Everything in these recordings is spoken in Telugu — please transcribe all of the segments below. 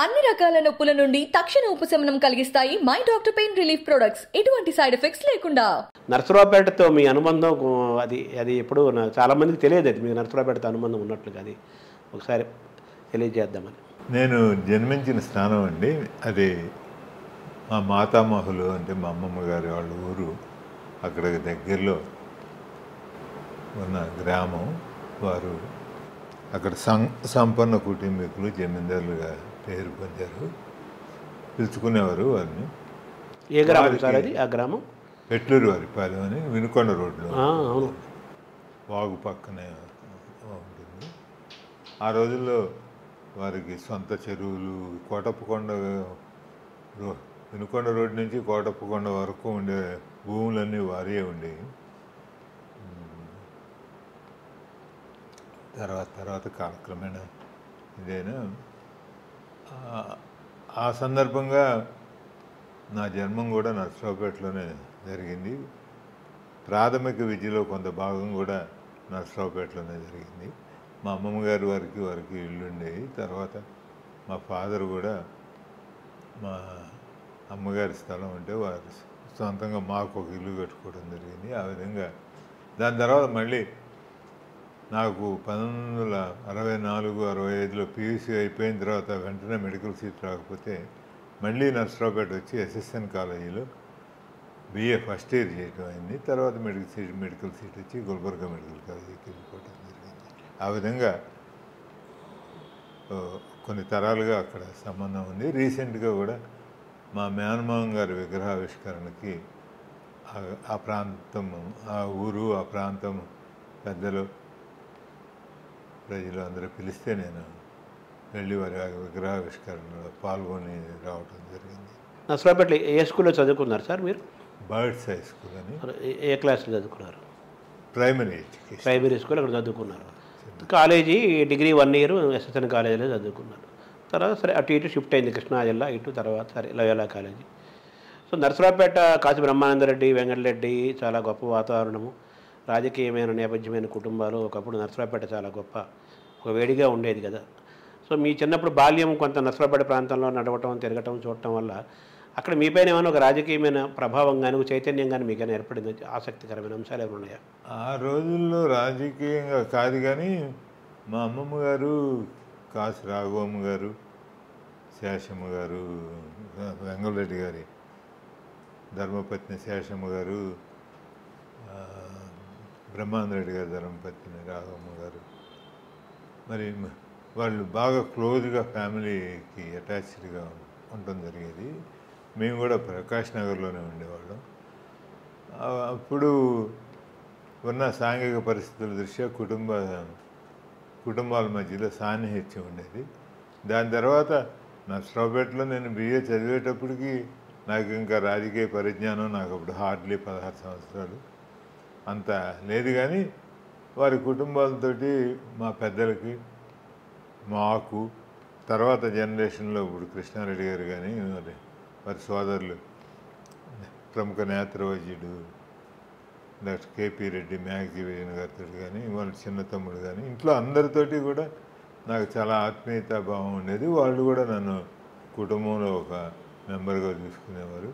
అన్ని రకాల నొప్పుల నుండి తక్షణ ఉపశమనం కలిగిస్తాయి my doctor pain relief products. ఎటువంటి సైడ్ ఎఫెక్ట్స్ లేకుండా. నరసరావుపేటతో మీ అనుబంధం అది అది ఎప్పుడు చాలా మందికి తెలియదు. అది మీ నరసరావుపేటతో అనుబంధం ఉన్నట్లుగా అది ఒకసారి తెలియజేద్దామని. నేను జన్మించిన స్థానం అండి అది. మా మాతామహులు అంటే మా అమ్మమ్మ గారి వాళ్ళ ఊరు అక్కడ దగ్గరలో ఉన్న గ్రామం. వారు అక్కడ సంపన్న కుటుంబీకులు, జమీందారులుగా పేరు పొందారు, పిలుచుకునేవారు వారిని. ఏ గ్రామం సార్ అది? ఆ గ్రామం పెట్లూరు వారిపాలెం అని వినుకొండ రోడ్లో, అవును, వాగు పక్కనే ఉంటుంది. ఆ రోజుల్లో వారికి సొంత చెరువులు, కోటప్పకొండ వినుకొండ రోడ్డు నుంచి కోటప్పకొండ వరకు ఉండే భూములన్నీ వారే ఉండేవి. తర్వాత కాలక్రమేణా ఇదైనా ఆ సందర్భంగా నా జన్మం కూడా నరసరావుపేటలోనే జరిగింది. ప్రాథమిక విద్యలో కొంత భాగం కూడా నరసరావుపేటలోనే జరిగింది. మా అమ్మమ్మ గారి వారికి ఇల్లు ఉండేవి. తర్వాత మా ఫాదర్ కూడా మా అమ్మగారి స్థలం అంటే వారు సొంతంగా మాకు ఒక ఇల్లు కట్టుకోవడం జరిగింది. ఆ విధంగా దాని తర్వాత మళ్ళీ నాకు 1964-65లో పీయూసీ అయిపోయిన తర్వాత వెంటనే మెడికల్ సీట్ రాకపోతే మళ్ళీ నరసరావుపేట వచ్చి ఎస్ఎస్ఎన్ కాలేజీలో బిఏ ఫస్ట్ ఇయర్ చేయడం అయింది. తర్వాత మెడికల్ సీట్ వచ్చి గుల్బర్గా మెడికల్ కాలేజీకి వెళ్ళిపోవడం జరిగింది. ఆ విధంగా కొన్ని తరాలుగా అక్కడ సంబంధం ఉంది. రీసెంట్గా కూడా మా మేనమామ గారి విగ్రహావిష్కరణకి ఆ ప్రాంతం, ఆ ఊరు, ఆ ప్రాంతం పెద్దలు, ప్రజలు అందరూ పిలిస్తే నేను వెళ్ళి వారి విగ్రహావిష్కరణలో పాల్గొని రావడం జరిగింది. నరసరావుపేటలో ఏ స్కూల్లో చదువుకున్నారు సార్ మీరు? బర్డ్స్ హై స్కూల్ అని. ఏ క్లాస్లో చదువుకున్నారు? ప్రైమరీ ఎడ్యుకేషన్, ప్రైమరీ స్కూల్ అక్కడ చదువుకున్నారు. కాలేజీ డిగ్రీ 1 ఇయర్ ఎస్ఎస్ఎన్ కాలేజీలో చదువుకున్నారు. తర్వాత సరే అటు ఇటు షిఫ్ట్ అయింది కృష్ణా జిల్లా, ఇటు తర్వాత సరే Loyola college. So Narasaraopet Kashi Brahmananda Reddy, Venkata Reddy చాలా గొప్ప వాతావరణము, రాజకీయమైన నేపథ్యమైన కుటుంబాలు. ఒకప్పుడు నరసరావుపేట చాలా గొప్ప ఒక వేడిగా ఉండేది కదా. సో మీ చిన్నప్పుడు బాల్యం కొంత నరసరావుపేట ప్రాంతంలో నడవటం, తిరగటం, చూడటం వల్ల అక్కడ మీపైన ఏమైనా ఒక రాజకీయమైన ప్రభావం కానీ, ఒక చైతన్యం కానీ మీకైనా ఏర్పడింది? ఆసక్తికరమైన అంశాలు ఏమైనా ఉన్నాయా? ఆ రోజుల్లో రాజకీయంగా కాదు కానీ మా అమ్మమ్మ గారు, కాశీ రాఘవమ్మ గారు, శేషమ్మ గారు, వెంగళరెడ్డి గారి ధర్మపత్ని శేషమ్మ గారు, బ్రహ్మానందరెడ్డి గారి ధర్మపత్ని రాఘవమ్మ గారు, మరి వాళ్ళు బాగా క్లోజ్గా ఫ్యామిలీకి అటాచ్డ్గా ఉండటం జరిగేది. మేము కూడా ప్రకాష్ నగర్లోనే ఉండేవాళ్ళం. అప్పుడు ఉన్న సాంఘిక పరిస్థితుల దృష్ట్యా కుటుంబాల మధ్యలో సాన్నిహిత్యం ఉండేది. దాని తర్వాత నరసరావుపేటలో నేను బిఏ చదివేటప్పటికి నాకు ఇంకా రాజకీయ పరిజ్ఞానం నాకు అప్పుడు హార్డ్లీ 16 సంవత్సరాలు అంత లేదు. కానీ వారి కుటుంబాలతోటి మా పెద్దలకి, మాకు తర్వాత జనరేషన్లో ఇప్పుడు కృష్ణారెడ్డి గారు కానీ వారి సోదరులు ప్రముఖ నేత్ర వైద్యుడు doctor KP Reddy, maxi Vijayan గారితో కానీ, వాళ్ళ చిన్న తమ్ముడు కానీ, ఇంట్లో అందరితోటి కూడా నాకు చాలా ఆత్మీయతాభావం ఉండేది. వాళ్ళు కూడా నన్ను కుటుంబంలో ఒక మెంబర్గా చూసుకునేవారు.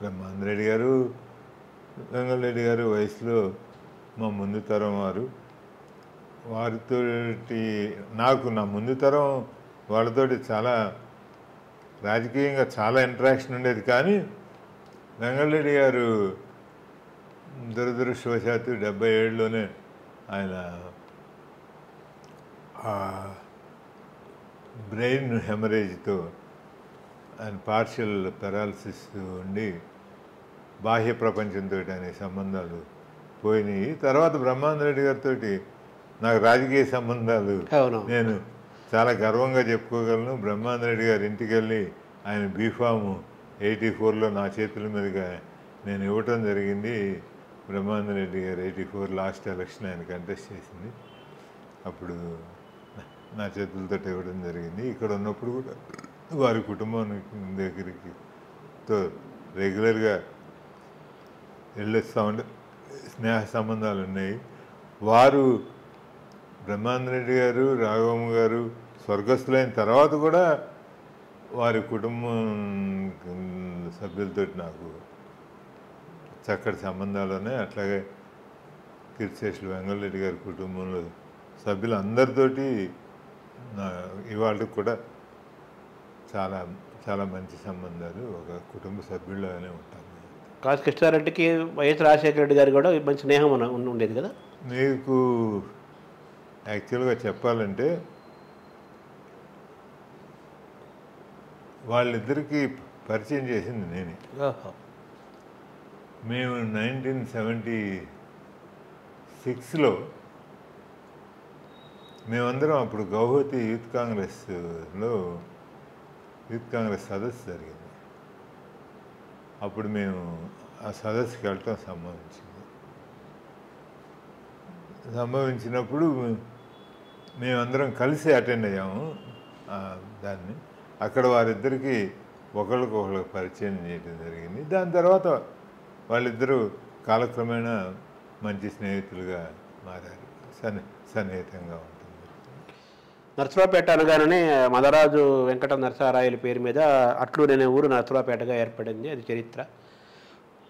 బ్రహ్మానందరెడ్డి గారు, వెంగళరెడ్డి గారు వయసులో మా ముందు తరం వారు. వారితోటి నాకు నా ముందు తరం వాళ్ళతోటి చాలా రాజకీయంగా చాలా ఇంటరాక్షన్ ఉండేది. కానీ వెంగళరెడ్డి గారు దురదృష్టవశాత్తు 77లోనే ఆయన బ్రెయిన్ హెమరేజ్తో ఆయన పార్షియల్ పెరాలసిస్ ఉండి బాహ్య ప్రపంచంతో అనే సంబంధాలు పోయినాయి. తర్వాత బ్రహ్మానందరెడ్డి గారితో నాకు రాజకీయ సంబంధాలు నేను చాలా గర్వంగా చెప్పుకోగలను. బ్రహ్మానందరెడ్డి గారి ఇంటికి వెళ్ళి ఆయన బీఫాము 84లో నా చేతుల మీదుగా నేను ఇవ్వటం జరిగింది. బ్రహ్మానందరెడ్డి గారు 84 లాస్ట్ ఎలక్షన్ ఆయన కంటెస్ట్ చేసింది. అప్పుడు నా చేతులతో ఇవ్వడం జరిగింది. ఇక్కడ ఉన్నప్పుడు కూడా వారి కుటుంబానికి దగ్గరికి రెగ్యులర్గా వెళ్ళొస్తూ ఉండే స్నేహ సంబంధాలు ఉన్నాయి. వారు బ్రహ్మానందరెడ్డి గారు, రాఘవమ్మ గారు స్వర్గస్థులైన తర్వాత కూడా వారి కుటుంబం సభ్యులతో నాకు చక్కటి సంబంధాలు ఉన్నాయి. అట్లాగే కీర్తిశేషులు వెంగళరెడ్డి గారి కుటుంబంలో సభ్యులందరితోటి ఇవాళ కూడా చాలా చాలా మంచి సంబంధాలు, ఒక కుటుంబ సభ్యుల్లోనే ఉంటాను. కాసు కృష్ణారెడ్డికి వైఎస్ రాజశేఖర రెడ్డి గారు కూడా మంచి స్నేహం ఉండేది కదా. మీకు యాక్చువల్గా చెప్పాలంటే వాళ్ళిద్దరికీ పరిచయం చేసింది నేనే. మేము 1976లో మేమందరం అప్పుడు గౌహతి యూత్ కాంగ్రెస్లో యూత్ కాంగ్రెస్ సదస్సు జరిగింది. అప్పుడు మేము ఆ సదస్సుకి వెళ్ళటం సంభవించినప్పుడు మేమందరం కలిసి అటెండ్ అయ్యాము దాన్ని. అక్కడ వారిద్దరికీ ఒకళ్ళకొకళ్ళకి పరిచయం చేయడం జరిగింది. దాని తర్వాత వాళ్ళిద్దరూ కాలక్రమేణా మంచి స్నేహితులుగా మారారు, సన్నిహితంగా ఉంటుంది. నరసరావుపేట అనగానే మదరాజు వెంకట నరసారాయల పేరు మీద అట్లూరు అనే ఊరు నరసరావుపేటగా ఏర్పడింది. అది చరిత్ర.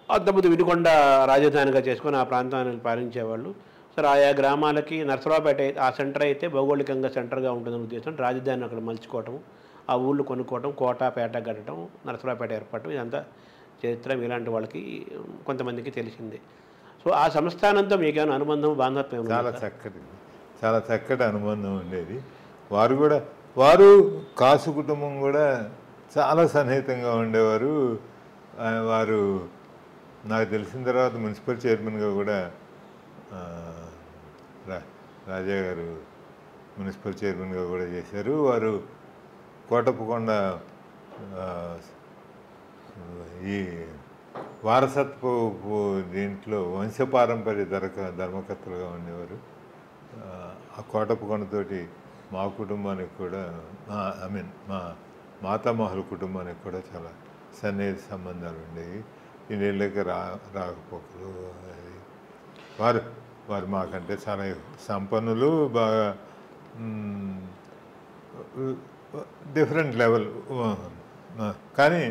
అంతకుముందు వినుకొండ రాజధానిగా చేసుకొని ఆ ప్రాంతాన్ని పాలించేవాళ్ళు. సరే, ఆయా గ్రామాలకి నరసరావుపేట ఆ సెంటర్ అయితే భౌగోళికంగా సెంటర్గా ఉంటుందని ఉద్దేశం. రాజధాని అక్కడ మలుచుకోవటం, ఆ ఊళ్ళు కొనుక్కోవటం, కోట పేట కట్టడం, నరసరావుపేట ఏర్పడటం, ఇదంతా చరిత్ర ఇలాంటి వాళ్ళకి కొంతమందికి తెలిసిందే. సో ఆ సంస్థానంతో మీకేమైనా అనుబంధం, బాంధత్వం? చాలా చక్కటి అనుబంధం ఉండేది. వారు కాసు కుటుంబం కూడా చాలా సన్నిహితంగా ఉండేవారు. వారు నాకు తెలిసిన తర్వాత మున్సిపల్ చైర్మన్గా కూడా రాజా గారు మున్సిపల్ చైర్మన్గా కూడా చేశారు. వారు కోటప్పకొండ ఈ వారసత్వపు దీంట్లో వంశపారంపర్య ధర్మకర్తలుగా ఉండేవారు. ఆ కోటప్పకొండతోటి మా కుటుంబానికి కూడా మా మాతామహుల కుటుంబానికి కూడా చాలా సన్నిహిత సంబంధాలు ఉండేవి. ఈ నీళ్ళకి రాకపోకలు. వారు మాకంటే చాలా సంపన్నులు, బాగా డిఫరెంట్ లెవెల్, కానీ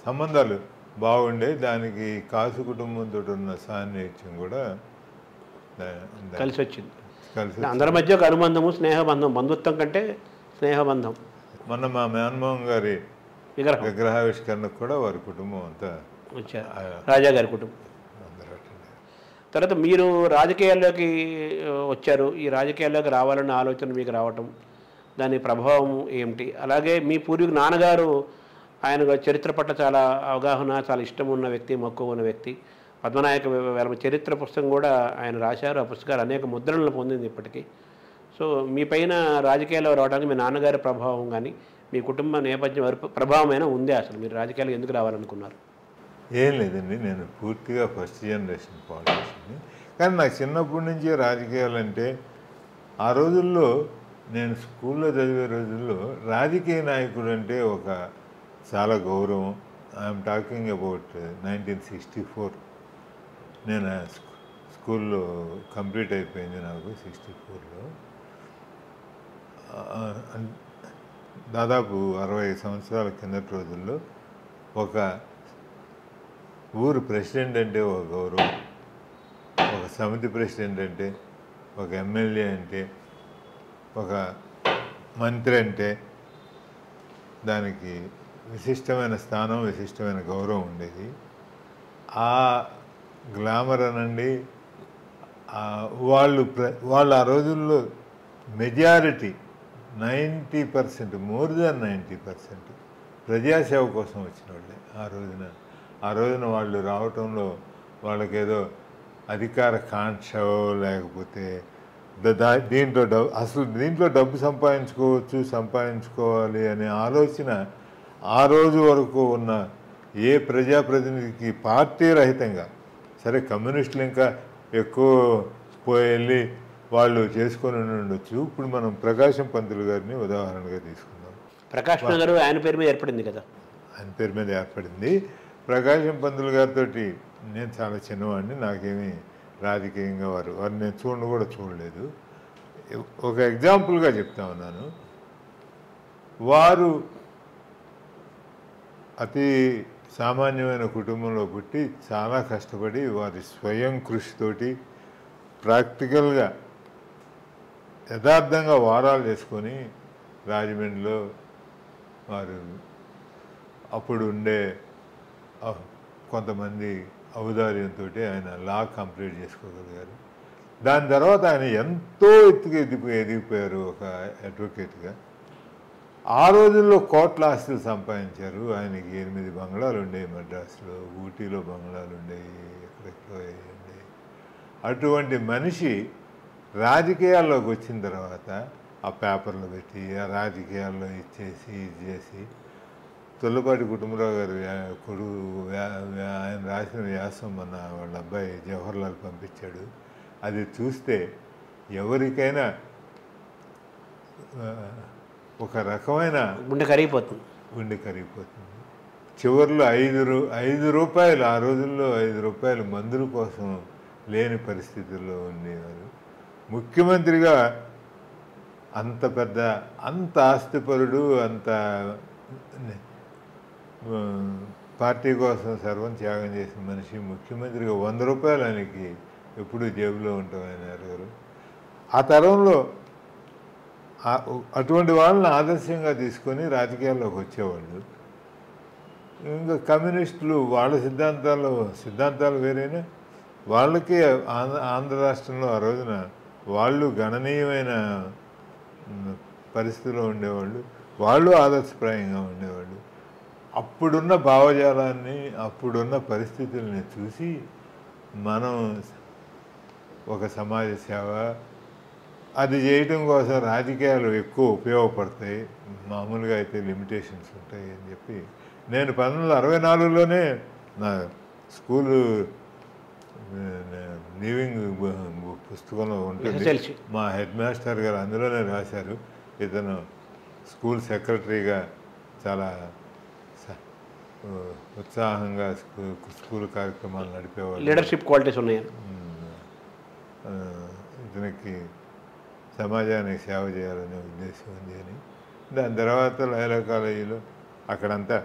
సంబంధాలు బాగుండే. దానికి కాసు కుటుంబంతో ఉన్న సాన్నిహిత్యం కూడా కలిసి వచ్చింది. అందరి మధ్య ఒక అనుబంధము, స్నేహబంధం, బంధుత్వం కంటే స్నేహబంధం. మొన్న మా మేనమోహన్ గారి విగ్రహావిష్కరణకు కూడా వారి కుటుంబం అంతా వచ్చారు, రాజా గారి కుటుంబం. తర్వాత మీరు రాజకీయాల్లోకి వచ్చారు. ఈ రాజకీయాల్లోకి రావాలన్న ఆలోచన మీకు రావటం, దాని ప్రభావం ఏమిటి? అలాగే మీ పూర్వీకు నాన్నగారు, ఆయన చరిత్ర పట్ల చాలా అవగాహన, చాలా ఇష్టం ఉన్న వ్యక్తి, మక్కువ ఉన్న వ్యక్తి. పద్మనాయక వేలమ చరిత్ర పుస్తకం కూడా ఆయన రాశారు. ఆ పుస్తకాలు అనేక ముద్రణలు పొందింది ఇప్పటికీ. సో మీ పైన రాజకీయాల్లో రావడానికి మీ నాన్నగారి ప్రభావం కానీ మీ కుటుంబ నేపథ్యం ప్రభావమైనా ఉందే? అసలు మీరు రాజకీయాలు ఎందుకు రావాలనుకున్నారు? ఏం లేదండి, నేను పూర్తిగా ఫస్ట్ జనరేషన్ పాలిటిషియన్ని. కానీ నాకు చిన్నప్పటి నుంచి రాజకీయాలంటే, ఆ రోజుల్లో నేను స్కూల్లో చదివే రోజుల్లో రాజకీయ నాయకుడు అంటే ఒక చాలా గౌరవం. I'm talking about 1964. నేను స్కూల్లో కంప్లీట్ అయిపోయింది నాకు 64లో. దాదాపు 60 సంవత్సరాల కిందటి రోజుల్లో ఒక ఊరు ప్రెసిడెంట్ అంటే ఒక గౌరవం, ఒక సమితి ప్రెసిడెంట్ అంటే, ఒక ఎమ్మెల్యే అంటే, ఒక మంత్రి అంటే దానికి విశిష్టమైన స్థానం, విశిష్టమైన గౌరవం ఉండేది. ఆ గ్లామర్ అనండి, వాళ్ళు ఆ రోజుల్లో మెజారిటీ 90%, మోర్ దాన్ 90% ప్రజాసేవ కోసం వచ్చిన వాళ్ళే ఆ రోజున వాళ్ళు రావటంలో వాళ్ళకేదో అధికార కాంక్ష లేకపోతే దీంట్లో డబ్బు సంపాదించుకోవాలి అనే ఆలోచన ఆ రోజు వరకు ఉన్న ఏ ప్రజాప్రతినిధికి పార్టీ రహితంగా, సరే కమ్యూనిస్టులు ఇంకా ఎక్కువ వెళ్ళి వాళ్ళు చేసుకొని ఉండొచ్చు. ఇప్పుడు మనం ప్రకాశం పంతులు గారిని ఉదాహరణగా తీసుకుందాం. ప్రకాశం గారు ఆయన పేరు మీద ఏర్పడింది కదా. ఆయన పేరు మీద ఏర్పడింది. ప్రకాశం పంతులు గారితో నేను చాలా చిన్నవాడిని, నాకేమీ రాజకీయంగా వారు నేను చూడలేదు. ఒక ఎగ్జాంపుల్గా చెప్తా ఉన్నాను. వారు అతి సామాన్యమైన కుటుంబంలో పుట్టి చాలా కష్టపడి వారి స్వయం కృషితోటి ప్రాక్టికల్గా యథార్థంగా వారాలు చేసుకొని రాజమండ్రిలో వారు అప్పుడు ఉండే కొంతమంది ఔదార్యంతో ఆయన లా కంప్లీట్ చేసుకోగలిగారు. దాని తర్వాత ఆయన ఎంతో ఎత్తుకు ఎదిగిపోయారు ఒక అడ్వకేట్గా. ఆ రోజుల్లో కోట్ల ఆస్తులు సంపాదించారు. ఆయనకి 8 బంగ్లాలు ఉండేవి మద్రాసులో, ఊటీలో బంగ్లాలు ఉండేవి, ఎక్కడెక్కడో ఉండేవి. అటువంటి మనిషి రాజకీయాల్లోకి వచ్చిన తర్వాత ఆ పేపర్లు పెట్టి ఆ రాజకీయాల్లో ఇచ్చేసి ఇది చేసి తుల్లపాటి కుటుంబరావు గారు కొడుకు ఆయన రాసిన వ్యాసం మన వాళ్ళ అబ్బాయి జవహర్లాల్ పంపించాడు. అది చూస్తే ఎవరికైనా ఒక రకమైన గుండె కరిగిపోతుంది. చివరిలో 5 రూపాయలు, ఆ రోజుల్లో 5 రూపాయలు మందుల కోసం లేని పరిస్థితుల్లో ఉండేవారు. ముఖ్యమంత్రిగా అంత ఆస్తిపరుడు, అంత పార్టీ కోసం సర్వం త్యాగం చేసిన మనిషి ముఖ్యమంత్రిగా 100 రూపాయలు ఆయనకి ఎప్పుడూ జేబులో ఉంటాం ఆయన గారు. ఆ తరంలో అటువంటి వాళ్ళని ఆదర్శంగా తీసుకొని రాజకీయాల్లోకి వచ్చేవాళ్ళు. ఇంకా కమ్యూనిస్టులు వాళ్ళ సిద్ధాంతాలు వేరేనా, వాళ్ళకి ఆంధ్ర రాష్ట్రంలో ఆ రోజున వాళ్ళు గణనీయమైన పరిస్థితిలో ఉండేవాళ్ళు, వాళ్ళు ఆదర్శప్రాయంగా ఉండేవాళ్ళు. అప్పుడున్న భావజాలాన్ని, అప్పుడున్న పరిస్థితుల్ని చూసి మనం ఒక సమాజ సేవ అది చేయటం కోసం రాజకీయాలు ఎక్కువ ఉపయోగపడతాయి, మామూలుగా అయితే లిమిటేషన్స్ ఉంటాయి అని చెప్పి నేను 1964లోనే నా స్కూలు లీవింగ్ పుస్తకంలో ఉంటుంది, మా హెడ్ మాస్టర్ గారు అందులోనే రాశారు. ఇతను స్కూల్ సెక్రటరీగా చాలా ఉత్సాహంగా స్కూల్ కార్యక్రమాలు నడిపేవాళ్ళు, లీడర్షిప్ క్వాలిటీస్ ఉన్నాయి. ఇతనికి సమాజానికి సేవ చేయాలనే ఉద్దేశం ఉంది అని. దాని తర్వాత లయోలా కాలేజీలో అక్కడంతా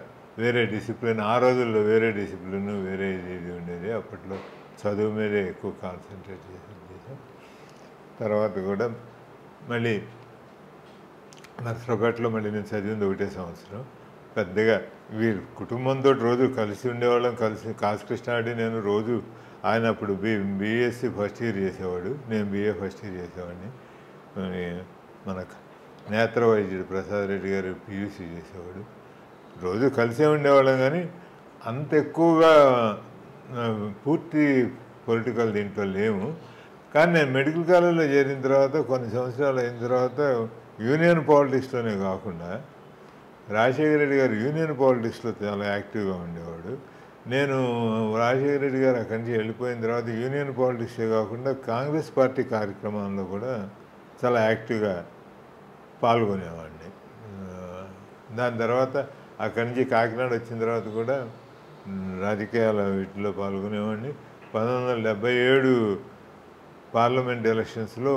వేరే డిసిప్లిన్, ఆ రోజుల్లో వేరే డిసిప్లిన్, వేరే ఇది ఉండేది. అప్పట్లో చదువు మీదే ఎక్కువ కాన్సన్ట్రేట్ చేసాం. తర్వాత కూడా మళ్ళీ నర్సరావుపేటలో మళ్ళీ నేను చదివింది 1 సంవత్సరం. పెద్దగా వీరు కుటుంబంతో రోజు కలిసి ఉండేవాళ్ళం. కాసు కృష్ణారెడ్డి నేను రోజు, ఆయన అప్పుడు బీఎస్సీ ఫస్ట్ ఇయర్ చేసేవాడు, నేను BA ఫస్ట్ ఇయర్ చేసేవాడిని. మన నేత్ర వైద్యుడు ప్రసాద్ రెడ్డి గారు PUC చేసేవాడు. రోజు కలిసే ఉండేవాళ్ళం, కానీ అంత ఎక్కువగా పూర్తి పొలిటికల్ దీంట్లో లేము. కానీ నేను మెడికల్ కాలేజ్లో చేరిన తర్వాత కొన్ని సంవత్సరాలు అయిన తర్వాత యూనియన్ పాలిటిక్స్లోనే కాకుండా రాజశేఖర రెడ్డి గారు యూనియన్ పాలిటిక్స్లో చాలా యాక్టివ్గా ఉండేవాడు. నేను రాజశేఖర రెడ్డి గారు అక్కడి నుంచి వెళ్ళిపోయిన తర్వాత యూనియన్ పాలిటిక్సే కాకుండా కాంగ్రెస్ పార్టీ కార్యక్రమాల్లో కూడా చాలా యాక్టివ్గా పాల్గొనేవాడిని. దాని తర్వాత అక్కడి నుంచి కాకినాడ వచ్చిన తర్వాత కూడా రాజకీయాల వీటిలో పాల్గొనేవాడిని. 1977 పార్లమెంట్ ఎలక్షన్స్లో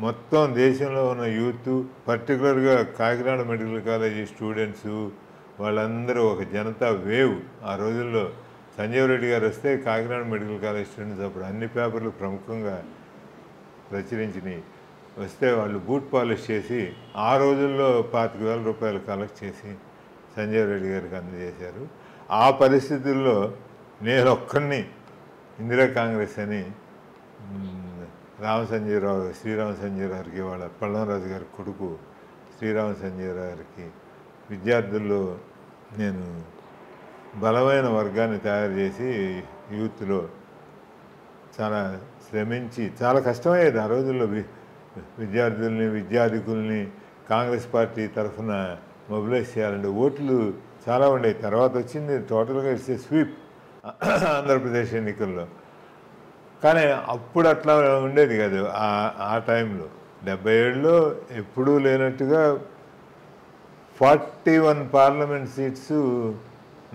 మొత్తం దేశంలో ఉన్న యూత్, పర్టికులర్గా కాకినాడ మెడికల్ కాలేజీ స్టూడెంట్స్ వాళ్ళందరూ ఒక జనతా వేవ్. ఆ రోజుల్లో సంజీవ్ రెడ్డి గారు వస్తే కాకినాడ మెడికల్ కాలేజ్ స్టూడెంట్స్ అప్పుడు అన్ని పేపర్లు ప్రముఖంగా ప్రచురించినాయి. వస్తే వాళ్ళు బూట్ పాలిష్ చేసి ఆ రోజుల్లో 25,000 రూపాయలు కలెక్ట్ చేసి సంజీవ్ రెడ్డి గారికి అందజేశారు. ఆ పరిస్థితుల్లో నేను ఒక్కడిని ఇందిరా కాంగ్రెస్ అని శ్రీరామ సంజీవరావుకి వాళ్ళ పల్లంరాజు గారి కొడుకు శ్రీరామ సంజీవరావు గారికి విద్యార్థుల్లో నేను బలమైన వర్గాన్ని తయారు చేసి యూత్లో చాలా శ్రమించి, చాలా కష్టమయ్యేది ఆ రోజుల్లో విద్యార్థుల్ని, విద్యాధికుల్ని కాంగ్రెస్ పార్టీ తరఫున మొబిలైజ్ చేయాలంటే ఓట్లు చాలా ఉండేవి. తర్వాత వచ్చింది టోటల్గా ఇట్స్ ఏ స్వీప్ ఆంధ్రప్రదేశ్ ఎన్నికల్లో. కానీ అప్పుడు అట్లా ఉండేది కాదు. ఆ టైంలో 77లో ఎప్పుడూ లేనట్టుగా 41 పార్లమెంట్ సీట్స్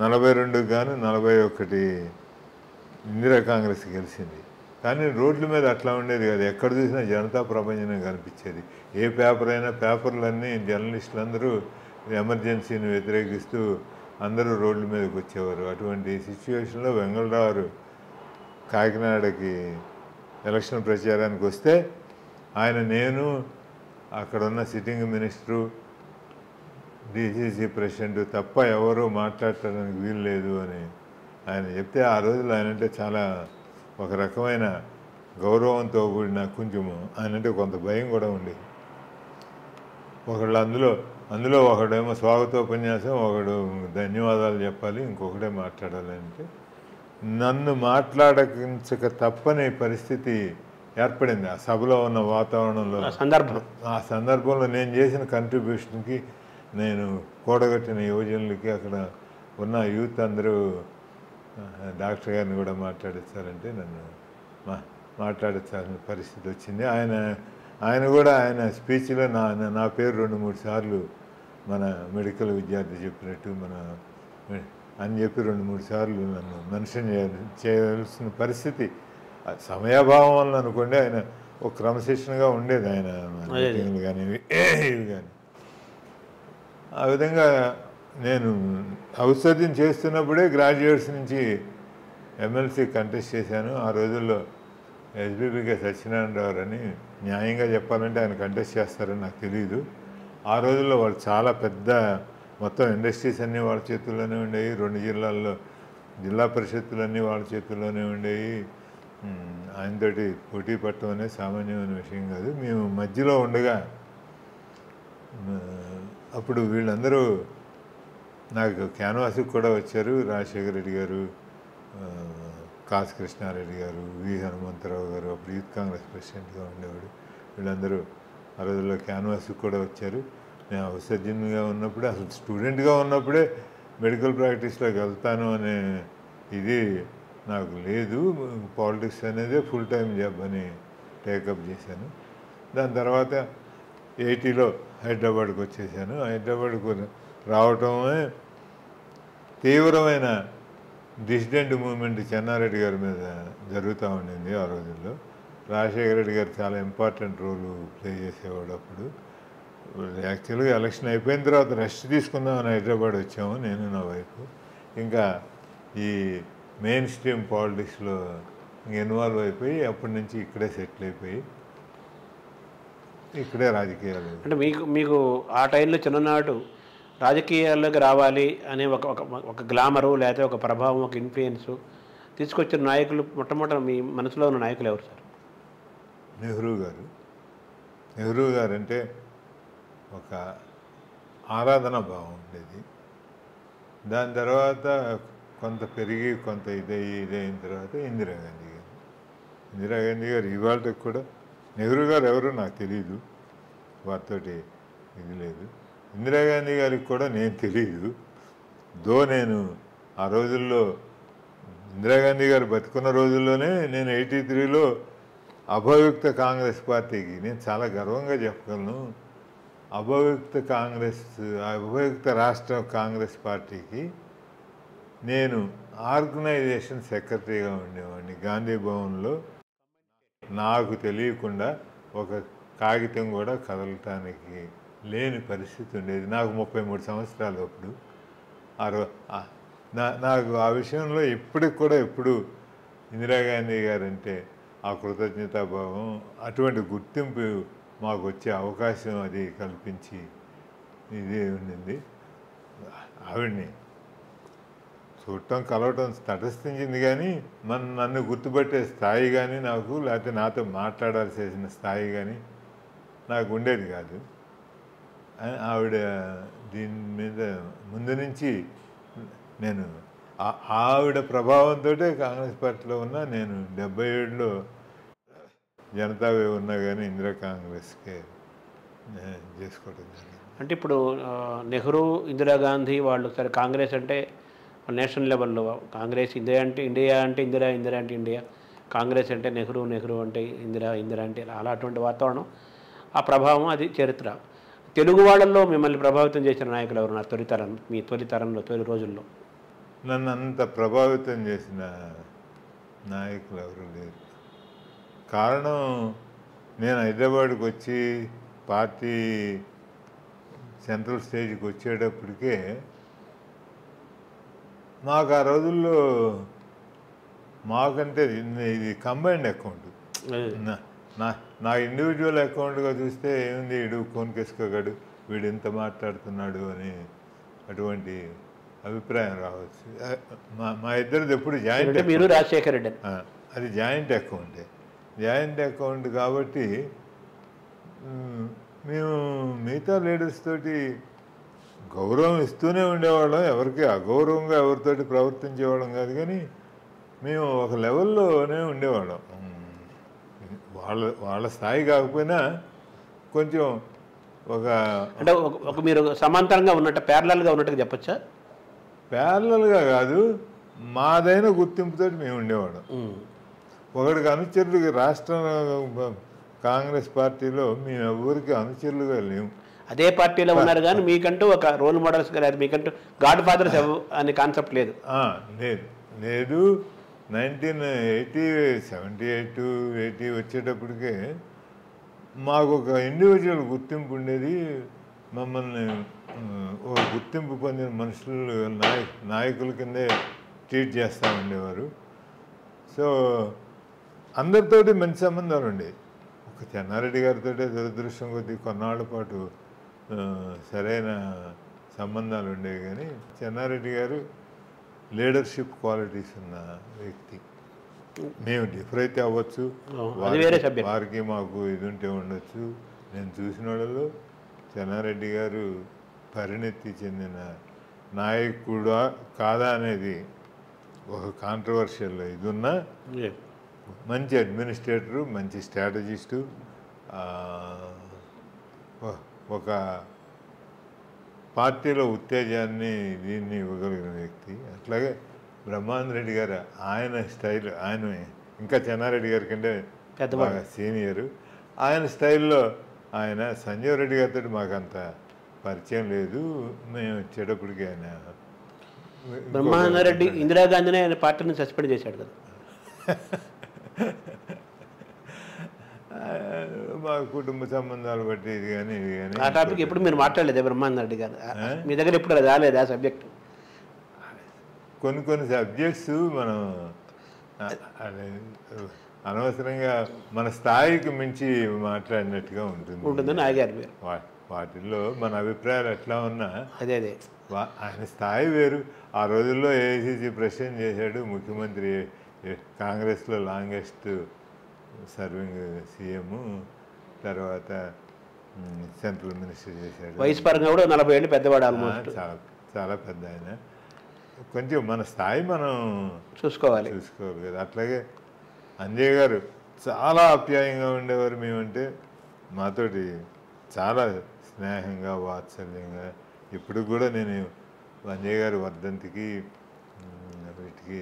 42 గాను 41 ఇందిరా కాంగ్రెస్ గెలిచింది. కానీ రోడ్ల మీద అట్లా ఉండేది కాదు, ఎక్కడ చూసినా జనతా ప్రపంచమే కనిపించేది. ఏ పేపర్ అయినా పేపర్లన్నీ జర్నలిస్టులందరూ ఎమర్జెన్సీని వ్యతిరేకిస్తూ అందరూ రోడ్ల మీదకి వచ్చేవారు. అటువంటి సిచ్యువేషన్లో వెంగళరావు కాకినాడకి ఎలక్షన్ ప్రచారానికి వస్తే నేను అక్కడ ఉన్న సిట్టింగ్ మినిస్టరు, డిసిసి ప్రెసిడెంట్ తప్ప ఎవరూ మాట్లాడటానికి వీలు లేదు అని ఆయన చెప్తే ఆ రోజుల్లో ఆయనంటే చాలా ఒక రకమైన గౌరవంతో కూడిన కొంచెము ఆయనంటే కొంత భయం కూడా ఉండేది. ఒకళ్ళు అందులో ఒకడేమో స్వాగతోపన్యాసం, ఒకడు ధన్యవాదాలు చెప్పాలి, ఇంకొకడే మాట్లాడాలి. అంటే నన్ను మాట్లాడించక తప్పని పరిస్థితి ఏర్పడింది ఆ సభలో ఉన్న వాతావరణంలో. ఆ సందర్భంలో నేను చేసిన కంట్రిబ్యూషన్కి, నేను కూడగట్టిన యువజనులకి, అక్కడ ఉన్న యూత్ అందరూ డాక్టర్ గారిని కూడా మాట్లాడిస్తారంటే నన్ను మాట్లాడించాల్సిన పరిస్థితి వచ్చింది. ఆయన కూడా ఆయన స్పీచ్లో నా పేరు 2-3 సార్లు మన మెడికల్ విద్యార్థి చెప్పినట్టు అని చెప్పి 2-3 సార్లు నన్ను మెన్షన్ చేయాల్సిన పరిస్థితి సమయాభావం వల్ల అనుకోండి. ఆయన ఒక క్రమశిక్షణగా ఉండేది ఆయన మీటింగ్లు కానీ ఇవి కానీ. ఆ విధంగా నేను ఔషధ్యం చేస్తున్నప్పుడే గ్రాడ్యుయేట్స్ నుంచి ఎమ్మెల్సీ కంటెస్ట్ చేశాను. ఆ రోజుల్లో ఎస్బీబీకే సత్యనారాయణరావు అని, న్యాయంగా చెప్పాలంటే ఆయన కంటెస్ట్ చేస్తారని నాకు తెలియదు. ఆ రోజుల్లో వాళ్ళు చాలా పెద్ద మొత్తం ఇండస్ట్రీస్ అన్నీ వాళ్ళ చేతుల్లోనే ఉండేవి. 2 జిల్లాల్లో జిల్లా పరిషత్తులన్నీ వాళ్ళ చేతుల్లోనే ఉండేవి. ఆయనతోటి పోటీ పట్టడం అనేది సామాన్యమైన విషయం కాదు. మేము మధ్యలో ఉండగా అప్పుడు వీళ్ళందరూ నాకు క్యాన్వాస్కి కూడా వచ్చారు. రాజశేఖర రెడ్డి గారు, కాసు కృష్ణారెడ్డి గారు, వి హనుమంతరావు గారు, అప్పుడు యూత్ కాంగ్రెస్ ప్రెసిడెంట్గా ఉండేవాడు. వీళ్ళందరూ ఆ రోజుల్లో క్యాన్వాస్కి కూడా వచ్చారు. నేను ఔషధ్యంగా ఉన్నప్పుడే, అసలు స్టూడెంట్గా ఉన్నప్పుడే మెడికల్ ప్రాక్టీస్లోకి వెళ్తాను అనే ఇది నాకు లేదు. పాలిటిక్స్ అనేది ఫుల్ టైం జాబ్ అని టేకప్ చేశాను. దాని తర్వాత 80లో హైదరాబాద్కి వచ్చేసాను. హైదరాబాద్కు రావటమే తీవ్రమైన డిసిడెంట్ మూవ్మెంట్ చెన్నారెడ్డి గారి మీద జరుగుతూ ఉండింది. ఆ రోజుల్లో రాజశేఖర రెడ్డి గారు చాలా ఇంపార్టెంట్ రోలు ప్లే చేసేవాడు. అప్పుడు యాక్చువల్గా ఎలక్షన్ అయిపోయిన తర్వాత రెస్ట్ తీసుకుందామని హైదరాబాద్ వచ్చాము, నేను నా వైఫ్. ఇంకా ఈ మెయిన్ స్ట్రీమ్ పాలిటిక్స్లో ఇన్వాల్వ్ అయిపోయి అప్పటి నుంచి ఇక్కడే సెటిల్ అయిపోయి ఇక్కడే రాజకీయాలు. అంటే మీకు ఆ టైంలో చిన్ననాడు రాజకీయాల్లోకి రావాలి అనే ఒక గ్లామరు, లేకపోతే ఒక ప్రభావం, ఒక ఇన్ఫ్లుయెన్సు తీసుకొచ్చిన నాయకులు మొట్టమొదటి మీ మనసులో ఉన్న నాయకులు ఎవరు సార్? నెహ్రూ గారు అంటే ఒక ఆరాధన భావం ఉండేది. దాని తర్వాత కొంత పెరిగి కొంత ఇదైన తర్వాత ఇందిరాగాంధీ గారు ఇవాళకి కూడా. నెహ్రూ గారు ఎవరో నాకు తెలియదు, వారితోటి ఇది లేదు. ఇందిరాగాంధీ గారికి కూడా నేను తెలియదు. నేను ఆ రోజుల్లో ఇందిరాగాంధీ గారు బతుకున్న రోజుల్లోనే నేను 83లో అభయుక్త కాంగ్రెస్ పార్టీకి, నేను చాలా గర్వంగా చెప్పగలను, అభయుక్త రాష్ట్ర కాంగ్రెస్ పార్టీకి నేను ఆర్గనైజేషన్ సెక్రటరీగా ఉండేవాడిని. గాంధీ భవన్లో నాకు తెలియకుండా ఒక కాగితం కూడా కదలటానికి లేని పరిస్థితి ఉండేది. నాకు 33 సంవత్సరాలు అప్పుడు. నాకు ఆ విషయంలో ఇప్పటికి కూడా ఎప్పుడు ఇందిరాగాంధీ గారంటే ఆ కృతజ్ఞతాభావం, అటువంటి గుర్తింపు మాకు వచ్చే అవకాశం అది కల్పించి ఇదే ఉండింది. ఆవిడ్ని చూడటం కలవటం తటస్థించింది, కానీ నన్ను గుర్తుపట్టే స్థాయి కానీ నాకు, లేకపోతే నాతో మాట్లాడాల్సిన స్థాయి కానీ నాకు ఉండేది కాదు. ఆవిడ దీని మీద ముందు నుంచి నేను ఆవిడ ప్రభావంతో కాంగ్రెస్ పార్టీలో ఉన్నా. నేను 77లో జనతావే ఉన్నా కానీ ఇందిరా కాంగ్రెస్కే చేసుకోవడం జరిగింది. అంటే ఇప్పుడు నెహ్రూ, ఇందిరాగాంధీ వాళ్ళు సరే, కాంగ్రెస్ అంటే నేషనల్ లెవెల్లో కాంగ్రెస్, ఇండియా అంటే ఇందిరా అంటే ఇండియా, కాంగ్రెస్ అంటే నెహ్రూ అంటే ఇందిరా అంటే అలా అటువంటి వాతావరణం, ఆ ప్రభావం, అది చరిత్ర. తెలుగు వాళ్ళల్లో మిమ్మల్ని ప్రభావితం చేసిన నాయకులు ఎవరున్నారు మీ తొలి రోజుల్లో? నన్ను అంత ప్రభావితం చేసిన నాయకులు ఎవరు లేరు. కారణం, నేను హైదరాబాద్కి వచ్చి పార్టీ సెంట్రల్ స్టేజ్కి వచ్చేటప్పటికే మాకు ఆ రోజుల్లో మాకంటే ఇది కంబైన్డ్ అకౌంట్. నా ఇండివిజువల్ అకౌంట్గా చూస్తే ఏముంది, వీడు కోనికేసుకోగాడు, వీడు ఇంత మాట్లాడుతున్నాడు అని అటువంటి అభిప్రాయం రావచ్చు. మా ఇద్దరిది ఎప్పుడు జాయింట్, మీరు రాజశేఖర రెడ్డి, అది జాయింట్ అకౌంటే. జాయింట్ అకౌంట్ కాబట్టి మేము మిగతా లీడర్స్ తోటి గౌరవం ఇస్తూనే ఉండేవాళ్ళం, ఎవరికి అగౌరవంగా ఎవరితోటి ప్రవర్తించేవాళ్ళం కాదు. కానీ మేము ఒక లెవెల్లోనే ఉండేవాళ్ళం. వాళ్ళ స్థాయి కాకపోయినా కొంచెం ఒక అంటే ఒక మీరు సమాంతరంగా ఉన్నట్టు, ప్యారలల్గా ఉన్నట్టుగా చెప్పచ్చా? ప్యారలల్గా కాదు, మాదైన గుర్తింపుతో మేము ఉండేవాళ్ళం. ఒకడికి అనుచరులుగా రాష్ట్ర కాంగ్రెస్ పార్టీలో మేము ఎవరికి అనుచరులుగా లేము. అదే పార్టీలో ఉన్నారు కానీ మీకంటూ ఒక రోల్ మోడల్స్ లేదు, మీకంటూ గాడ్ ఫాదర్స్ అనే కాన్సెప్ట్ లేదు. లేదు 1980 78 80 వచ్చేటప్పటికే మాకు ఒక ఇండివిజువల్ గుర్తింపు ఉండేది. మమ్మల్ని ఒక గుర్తింపు పొందిన మనుషులు నాయకుల కిందే ట్రీట్ చేస్తూ ఉండేవారు. సో అందరితోటి మంచి సంబంధాలు ఉండేవి. ఒక చెన్నారెడ్డి గారితో దురదృష్టం కొద్దీ కొన్నాళ్ళ పాటు సరైన సంబంధాలు ఉండేవి. కానీ చెన్నారెడ్డి గారు లీడర్షిప్ క్వాలిటీస్ ఉన్న వ్యక్తి. మేము డిఫర్ అయితే అవ్వచ్చు, వారికి మాకు ఇది ఉంటే ఉండొచ్చు. నేను చూసిన వాళ్ళలో చెన్నారెడ్డి గారు పరిణతి చెందిన నాయకుడా కాదా అనేది ఒక కాంట్రవర్షియల్ ఇది ఉన్నా, మంచి అడ్మినిస్ట్రేటరు, మంచి స్ట్రాటజిస్టు, ఒక పార్టీలో ఉత్తేజాన్ని దీన్ని ఇవ్వగలిగిన వ్యక్తి. అట్లాగే బ్రహ్మానంద రెడ్డి గారు, ఆయన స్టైల్, ఆయన ఇంకా చెన్నారెడ్డి గారి కంటే బాగా సీనియరు. ఆయన స్టైల్లో ఆయన సంజీవ్ రెడ్డి గారితో మాకు అంత పరిచయం లేదు. మేము వచ్చేటప్పటికి ఆయన బ్రహ్మానంద రెడ్డి ఇందిరాగాంధీనే ఆయన పార్టీని సస్పెండ్ చేశాడు కదా. మా కుటుంబ సంబంధాలు బట్టి ఇది కానీ ఇది కానీ ఆ టాపిక్ ఎప్పుడు మీరు మాట్లాడలేదే బ్రహ్మానంద రెడ్డి గారు? మీ దగ్గర ఎప్పుడు రాలేదు ఆ సబ్జెక్ట్? కొన్ని సబ్జెక్ట్స్ మనం అనవసరంగా మన స్థాయికి మించి మాట్లాడినట్టుగా ఉంటుందని ఆగారు మీరు. వాటిల్లో మన అభిప్రాయాలు ఎట్లా ఉన్నా అదే ఆయన స్థాయి వేరు. ఆ రోజుల్లో ఏఐసిసి ప్రెసిడెంట్ చేశాడు, ముఖ్యమంత్రి, కాంగ్రెస్లో లాంగెస్ట్ సర్వింగ్ సీఎం, తర్వాత సెంట్రల్ మినిస్టర్ చేశాడు. వయసు పరంగా కూడా 40 ఏళ్ళు పెద్దవాడు, ఆల్మోస్ట్ చాలా పెద్ద ఆయన. కొంచెం మన స్థాయి మనం చూసుకోవాలి కదా. అట్లాగే అంజయ్ గారు చాలా ఆప్యాయంగా ఉండేవారు. మేమంటే మాతోటి చాలా స్నేహంగా, వాత్సల్యంగా. ఇప్పుడు కూడా నేను అంజయ్ గారి వర్ధంతికి వీటికి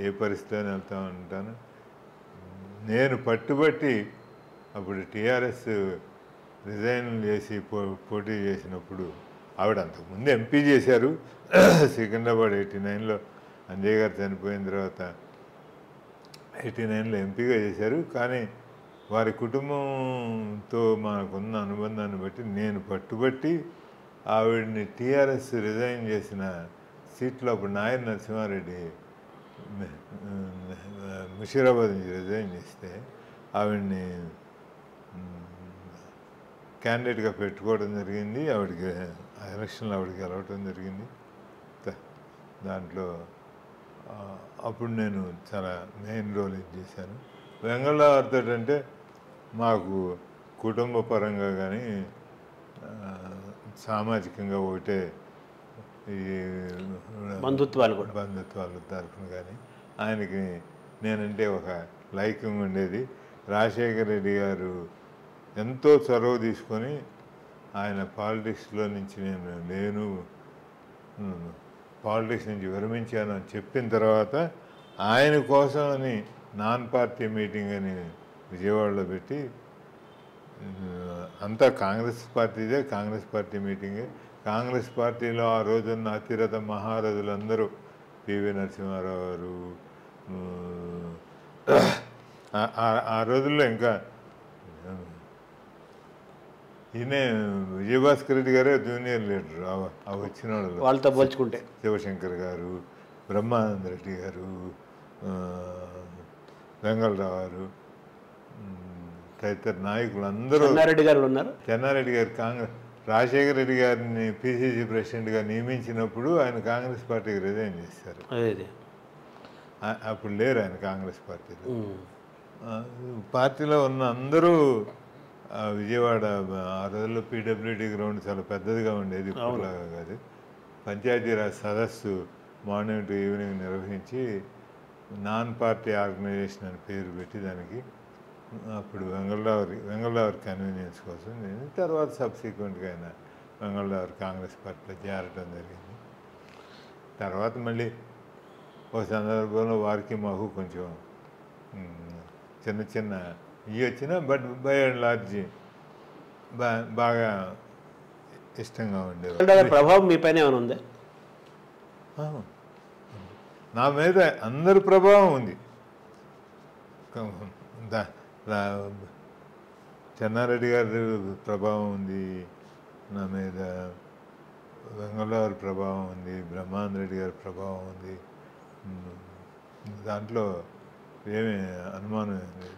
ఏ పరిస్థితిలో వెళ్తూ ఉంటాను. నేను పట్టుబట్టి అప్పుడు టీఆర్ఎస్ రిజైన్ చేసి పోటీ చేసినప్పుడు, ఆవిడ అంతకుముందు ఎంపీ చేశారు సికింద్రాబాద్ 89లో. అంజయ్ గారు చనిపోయిన తర్వాత 89లో ఎంపీగా చేశారు. కానీ వారి కుటుంబంతో మనకున్న అనుబంధాన్ని బట్టి నేను పట్టుబట్టి ఆవిడని టీఆర్ఎస్ రిజైన్ చేసిన సీట్లో అప్పుడు నాయర్ నరసింహారెడ్డి ముషీరాబాద్ నుంచి రిజైన్ చేస్తే ఆవిడ్ని క్యాండిడేట్గా పెట్టుకోవడం జరిగింది. ఆవిడకి ఎలక్షన్లో ఆవిడకి గెలవడం జరిగింది. దాంట్లో అప్పుడు నేను చాలా మెయిన్ రోల్ చేశాను. వెంగళరావుతో అంటే మాకు కుటుంబ పరంగా కానీ సామాజికంగా ఒకటే ఈ బంధుత్వాలు తరఫున కానీ ఆయనకి నేనంటే ఒక లైకింగ్ ఉండేది. రాజశేఖర రెడ్డి గారు ఎంతో చొరవ తీసుకొని ఆయన పాలిటిక్స్లో నుంచి నేను పాలిటిక్స్ నుంచి విరమించాను అని చెప్పిన తర్వాత ఆయన కోసం అని నాన్ పార్టీ మీటింగ్ అని విజయవాడలో పెట్టి, అంతా కాంగ్రెస్ పార్టీదే, కాంగ్రెస్ పార్టీ మీటింగే. కాంగ్రెస్ పార్టీలో ఆ రోజున్న అతిరథ మహారథులందరూ పివి నరసింహారావు గారు, ఆ రోజుల్లో ఇంకా ఈయన విజయభాస్కర్ రెడ్డి గారే జూనియర్ లీడర్. ఆ వచ్చిన వాళ్ళతో పోల్చుకుంటే శివశంకర్ గారు, బ్రహ్మానంద రెడ్డి గారు, వెంగళరావు గారు, తదితర నాయకులు అందరూ. చెన్నారెడ్డి గారు ఉన్నారు. చెన్నారెడ్డి గారు కాంగ్రెస్, రాజశేఖర రెడ్డి గారిని పిసిసి ప్రెసిడెంట్గా నియమించినప్పుడు ఆయన కాంగ్రెస్ పార్టీకి రిజైన్ చేశారు. అప్పుడు లేరు ఆయన కాంగ్రెస్ పార్టీలో. పార్టీలో ఉన్న అందరూ విజయవాడ ఆ రోజుల్లో పీడబ్ల్యూడీ గ్రౌండ్ చాలా పెద్దదిగా ఉండేది, ఇప్పుడులాగా కాదు. పంచాయతీరాజ్ సదస్సు మార్నింగ్ టు ఈవినింగ్ నిర్వహించి నాన్ పార్టీ ఆర్గనైజేషన్ అని పేరు పెట్టి దానికి అప్పుడు వెంగళరావు కన్వీనియన్స్ కోసం నేను తర్వాత సబ్సిక్వెంట్గా ఆయన వెంగళరావు కాంగ్రెస్ పార్టీలో చేరటం జరిగింది. తర్వాత మళ్ళీ ఒక సందర్భంలో వారికి మాకు కొంచెం చిన్న చిన్న ఇవి వచ్చినా బట్ బై అండ్ లార్జ్ బాగా ఇష్టంగా ఉండేది. ప్రభావం మీ పైన ఏమైనా ఉందా? నా మీద అందరి ప్రభావం ఉంది. చెన్నారెడ్డి గారి ప్రభావం ఉంది నా మీద, వెంగళరావు ప్రభావం ఉంది, బ్రహ్మానంద రెడ్డి గారి ప్రభావం ఉంది. దాంట్లో ఏమీ అనుమానం లేదు.